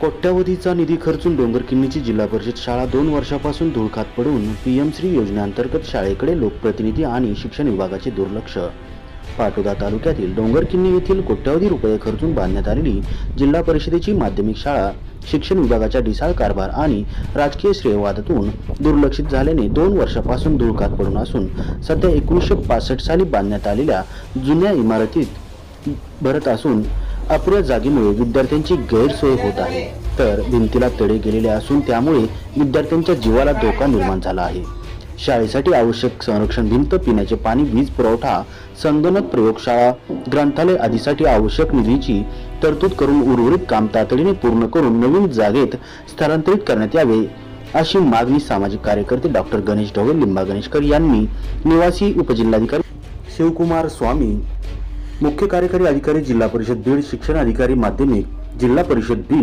कोट्यावधीचा निधी खर्चून डोंगरकिन्नीची जिल्हा परिषद शाळा 2 वर्षापासून धुळखात पडून पीएम श्री योजनेअंतर्गत शाळेकडे लोकप्रतिनिधी आणि शिक्षण विभागाचे दुर्लक्ष। पाटोदा तालुक्यातील डोंगरकिन्नी येथील कोट्यावधी रुपये खर्चून बांधण्यात आलेली जिल्हा परिषदेची माध्यमिक शाळा शिक्षण विभागाच्या ढिसाळ कारभार आणि राजकीय श्रेयवादातून दुर्लक्षित झाल्याने 2 वर्षापासून धुळखात पडून असून सध्या 1965 साली बांधण्यात आलेल्या जुन्या इमारतीत भरत असून अपुऱ्या जागेमुळे विद्यार्थ्यांची गैरसोय होत आहे, तर भिंतीला तडे गेलेले असून त्यामुळे विद्यार्थ्यांच्या जीवाला धोका निर्माण झाला आहे। शाळेसाठी आवश्यक संरक्षण भिंत, पिण्याचे पाणी, वीज पुरवठा, संगणक प्रयोगशाळा, ग्रंथालय आदीसाठी आवश्यक निधीची तरतूद करून उर्वरित काम तातडीने पूर्ण करून नवीन जागेत स्थलांतरित करण्यात यावे, अशी मागणी सामाजिक कार्यकर्ते डॉक्टर गणेश ढोळे, लिंबा गणेशकर यांनी निवासी उपजिल्हाधिकारी शिवकुमार स्वामी, मुख्य कार्यकारी अधिकारी जिल्हा परिषद बीड, शिक्षण अधिकारी माध्यमिक जिल्हा परिषद बीड